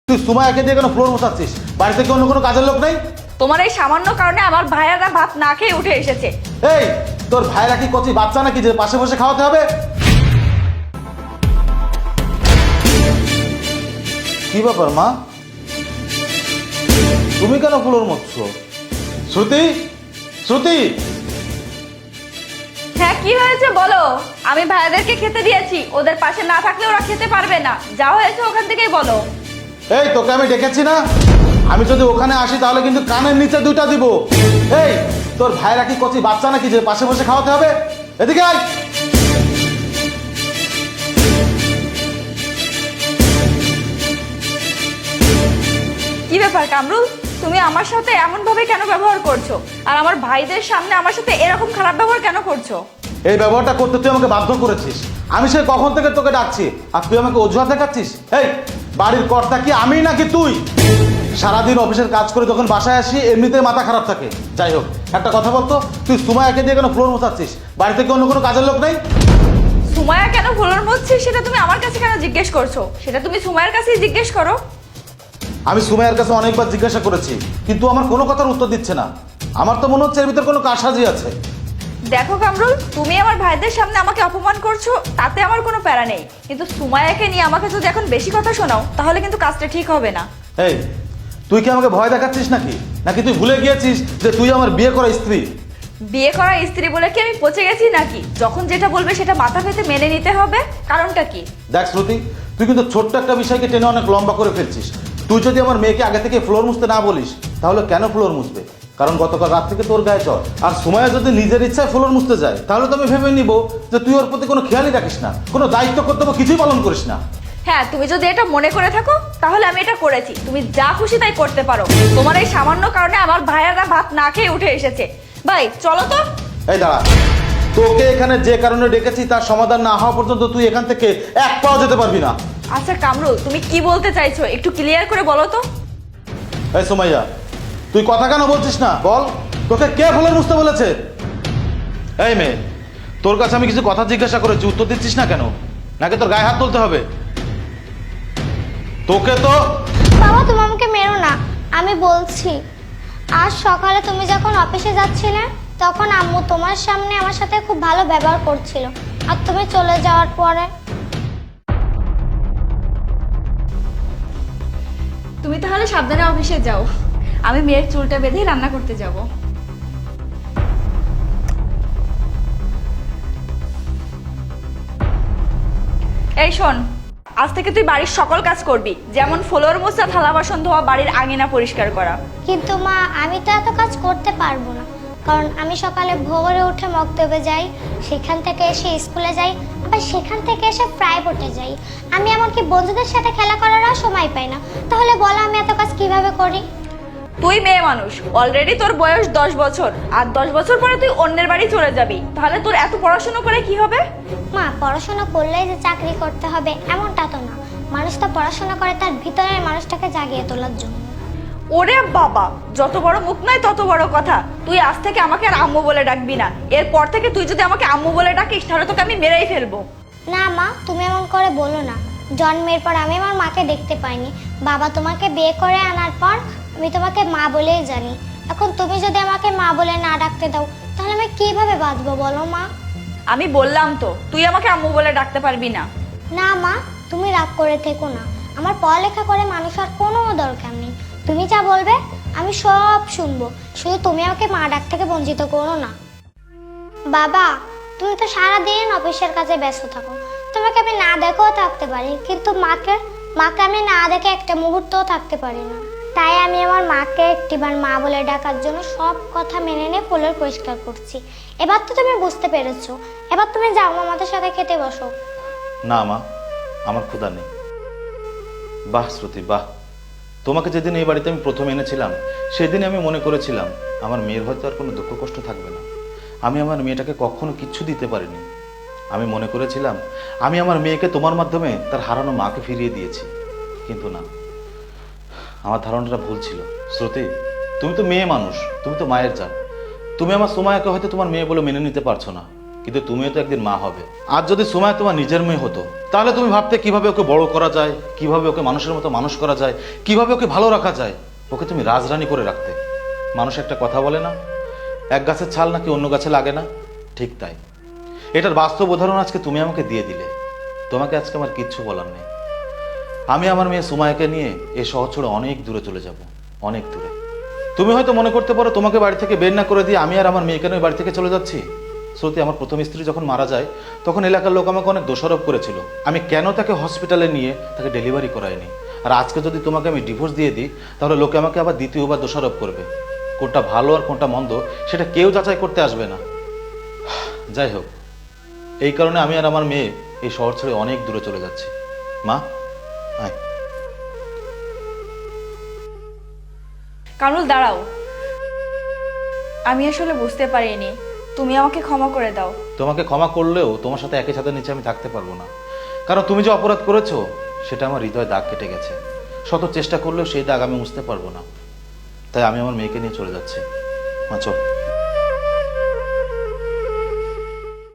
তুই সুমাইয়াকে দিয়ে কেন ফ্লোর মোছাচ্ছিস? বাড়িতে কি অন্য কোনো কাজের লোক নেই? তোমার এই সামান্য কারণে আমার ভাইয়ারা ভাত না খেয়ে উঠে এসেছে। এই তোর ভাইরা কি কচি বাচ্চা নাকি যে পাশে বসে খাওয়াতে হবে? কি ব্যাপার মা, তুমি কেন ফ্লোর মুছছো? শ্রুতি, শ্রুতি। হ্যাঁ কি হয়েছে বলো? আমি ভাইয়াদেরকে খেতে দিয়েছি, ওদের পাশে না থাকলে ওরা খেতে পারবে না। যা হয়েছে ওখান থেকেই বলো। এই তোকে আমি ডেকেছি না? আমি যদি ওখানে আসি তাহলে কিন্তু কানের নিচে দুইটা দিব। এই তোর ভাইরা কি কচি বাচ্চা নাকি যে পাশে বসে খাওয়াতে হবে? এদিকে আয়। কি ব্যাপার কামরুল, তুমি আমার সাথে এমন ভাবে কেন ব্যবহার করছো? আর আমার ভাইদের সামনে আমার সাথে এরকম খারাপ ব্যবহার কেন করছো? এই ব্যবহারটা করতে তুই আমাকে বাধ্য করেছিস। আমি সে কখন থেকে তোকে ডাকছি আর তুই আমাকে অজুহাত দেখাচ্ছিস। এই বাড়ির কর্তা কি আমি নাকি তুই? সারাদিন অফিসের কাজ করে যখন বাসায় আসি এমনিতেই মাথা খারাপ থাকে। যাই হোক, একটা কথা বলতো, তুই সুমাইয়াকে দিয়ে কেন ফ্লোর মোছাচ্ছিস? বাড়িতে কি অন্য কোনো কাজের লোক নেই? সুমাইয়া কেন ফ্লোর মুছছে সেটা তুমি আমার কাছে কেন জিজ্ঞেস করছো? সেটা তুমি সুমাইয়ার কাছেই জিজ্ঞেস করো। আমি সুমাইয়ার কাছে অনেকবার জিজ্ঞাসা করেছি, কিন্তু আমার কোনো কথার উত্তর দিচ্ছে না। আমার তো মনে হচ্ছে এর ভিতর কোনো কারসাজি আছে। দেখো কামরুল, তুমি আমার ভাইদের সামনে আমাকে অপমান করছো, তাতে আমার কোনো প্যারা নেই, কিন্তু সুমাইয়াকে নিয়ে আমাকে যদি এখন বেশি কথা শোনাও তাহলে কিন্তু কাজটা ঠিক হবে না। এই তুই কি আমাকে ভয় দেখাচ্ছিস নাকি? নাকি তুই ভুলে গিয়েছিস যে তুই আমার বিয়ে করা স্ত্রী? বিয়ে করা স্ত্রী বলে কি আমি পচে গেছি নাকি? যখন যেটা বলবে সেটা মাথা পেতে মেনে নিতে হবে। কারণটা কি? দেখ শ্রুতি, তুই কিন্তু ছোট্ট একটা বিষয়কে টেনে অনেক লম্বা করে ফেলছিস। তুই যদি আমার মেয়েকে আগে থেকে ফ্লোর মুছতে না বলিস তাহলে কেন ফ্লোর মুছবে? কারণ গতকাল রাত থেকে তোর গায়ে জ্বর। আর সুমাইয়া যদি নিজের ইচ্ছায় ফ্লোর মুছতে যায় তাহলে তো আমি ভেবে নিব যে তুই ওর প্রতি কোনো খেয়ালই রাখিস না, কোনো দায়িত্ব কর্তব্য কিছুই পালন করিস না। হ্যাঁ, তুমি যদি এটা মনে করে থাকো তাহলে আমি এটা করেছি। তুমি যা খুশি তাই করতে পারো। তোমার এই সামান্য কারণে আমার ভাইয়ারা ভাত না খেয়ে উঠে এসেছে। ভাই চলো তো। এই দাঁড়া, তোকে এখানে যে কারণে ডেকেছি তার সমাধান না হওয়া পর্যন্ত তুই এখান থেকে এক পাও যেতে পারবি না। আচ্ছা কামরুল, তুমি কি বলতে চাইছো একটু ক্লিয়ার করে বলো তো। এই সুমাইয়া, তুই কথা কেন বলছিস না বল? তোকে কে ফ্লোর মুছতে বলেছে? এই মেয়ে, তোর কাছে আমি কিছু কথা জিজ্ঞাসা করেছি, উত্তর দিচ্ছিস না কেন? নাকি তোর গায়ে হাত তুলতে হবে? তোকে তো। বাবা তুমি আমাকে মেরো না, আমি বলছি। আজ সকালে তুমি যখন অফিসে যাচ্ছিলে তখন আম্মু তোমার সামনে আমার সাথে খুব ভালো ব্যবহার করছিল, আর তুমি চলে যাওয়ার পরে তুমি তাহলে সাবধানে অফিসে যাও, আমি মেয়ের চুলটা বেঁধে রান্না করতে যাব। এই শোন, আজ থেকে তুই বাড়ির সকল কাজ করবি, যেমন ফ্লোর মোছা, থালা বাসন ধোয়া, বাড়ির আঙিনা পরিষ্কার করা। কিন্তু মা আমি তো এত কাজ করতে পারবো না, কারণ আমি সকালে ভোরে উঠে মক্তবে যাই, সেখান থেকে এসে স্কুলে যাই, আবার সেখান থেকে এসে প্রাইভেটে যাই। আমি এমনকি বন্ধুদের সাথে খেলা করারও সময় পাই না। তাহলে বলো আমি এত কাজ কিভাবে করি? তুই মেয়ে মানুষ, অলরেডি তোর বয়স 10 বছর, আর 10 বছর পরে তুই অন্যের বাড়ি চলে যাবি, তাহলে তোর এত পড়াশোনা করে কি হবে? মা পড়াশোনা করলেই যে চাকরি করতে হবে এমনটা তো না। মানুষ তো পড়াশোনা করে তার ভিতরের মানুষটাকে জাগিয়ে তোলার জন্য। ওরে বাবা, যত বড় মুখ নয় তত বড় কথা। তুই আজ থেকে আমাকে আর আম্মু বলে ডাকবি না। এরপর থেকে তুই যদি আমাকে আম্মু বলে ডাকিস তাহলে তোকে আমি মেরেই ফেলবো। না মা, তুমি এমন করে বলো না। জন্মের পর আমি আমার মাকে দেখতে পাইনি, বাবা তোমাকে বিয়ে করে আনার পর আমি তোমাকে মা বলেই জানি। এখন তুমি যদি আমাকে মা বলে না ডাকতে দাও তাহলে আমি কিভাবে বাঁচবো বলো মা? আমি বললাম তো, তুই আমাকে আম্মু বলে ডাকতে পারবি না। না মা, তুমি রাগ করে থেকো না। আমার পড়ালেখা করে মানুষ আর কোনো দরকার নেই। তুমি যা বলবে আমি সব শুনবো, শুধু তুমি আমাকে মা ডাক থেকে বঞ্চিত করো না। বাবা তুমি তো সারাদিন অফিসের কাজে ব্যস্ত থাকো, তোমাকে আমি না দেখেও থাকতে পারি, কিন্তু মাকে আমি না দেখে একটা মুহূর্তও থাকতে পারি না। তাই আমি আমার মাকে একটিবার মা বলে ডাকার জন্য সব কথা মেনে নিয়ে ফ্লোর পরিষ্কার করছি। এবার তো তুমি বুঝতে পেরেছো, এবার তুমি যাও আমাদের সাথে খেতে বসো। না মা, আমার ক্ষুধা নেই। বাহ শ্রুতি বাহ, তোমাকে যেদিন এই বাড়িতে আমি প্রথম এনেছিলাম সেদিন আমি মনে করেছিলাম আমার মেয়ের হয়তো আর কোনো দুঃখ কষ্ট থাকবে না। আমি আমার মেয়েটাকে কখনো কিচ্ছু দিতে পারিনি। আমি মনে করেছিলাম আমি আমার মেয়েকে তোমার মাধ্যমে তার হারানো মাকে ফিরিয়ে দিয়েছি, কিন্তু না, আমার ধারণাটা ভুল ছিল। শ্রুতি, তুমি তো মেয়ে মানুষ, তুমি তো মায়ের জাত। তুমি আমার সুমাইয়াকে হয়তো তোমার মেয়ে বলে মেনে নিতে পারছো না, কিন্তু তুমিও তো একদিন মা হবে। আর যদি সময় তোমার নিজের মেয়ে হতো, তাহলে তুমি ভাবতে কিভাবে ওকে বড় করা যায়, কিভাবে ওকে মানুষের মতো মানুষ করা যায়, কিভাবে ওকে ভালো রাখা যায়। ওকে তুমি রাজরানী করে রাখতে। মানুষ একটা কথা বলে না, এক গাছের ছাল নাকি অন্য গাছে লাগে না, ঠিক তাই এটার বাস্তব উদাহরণ আজকে তুমি আমাকে দিয়ে দিলে। তোমাকে আজকে আমার কিচ্ছু বলার নেই। আমি আমার মেয়ে সুমায়াকে নিয়ে এই শহর ছেড়ে অনেক দূরে চলে যাব, অনেক দূরে। তুমি হয়তো মনে করতে পারো তোমাকে বাড়ি থেকে বের না করে দিয়ে আমি আর আমার মেয়েকে নিয়ে বাড়ি থেকে চলে যাচ্ছি। শ্রুতি, আমার প্রথম স্ত্রী যখন মারা যায় তখন এলাকার লোক আমাকে অনেক দোষারোপ করেছিল আমি কেন তাকে হসপিটালে নিয়ে তাকে ডেলিভারি করাইনি। আর আজকে যদি তোমাকে আমি ডিভোর্স দিয়ে দিই তাহলে লোকে আমাকে আবার দ্বিতীয়বার দোষারোপ করবে। কোনটা ভালো আর কোনটা মন্দ সেটা কেউ যাচাই করতে আসবে না। যাই হোক, এই কারণে আমি আর আমার মেয়ে এই শহর ছেড়ে অনেক দূরে চলে যাচ্ছি। মা, আয়। কামরুল, দাঁড়াও। আমি আসলে বুঝতে পারিনি, তুমি আমাকে ক্ষমা করে দাও। তোমাকে ক্ষমা করলেও তোমার সাথে একই ছাদের নিচে আমি থাকতে পারবো না, কারণ তুমি যে অপরাধ করেছো সেটা আমার হৃদয়ে দাগ কেটে গেছে। শত চেষ্টা করলেও সেই দাগ আমি মুছতে পারবো না। তাই আমি আমার মেয়েকে নিয়ে চলে যাচ্ছি। মা, চল।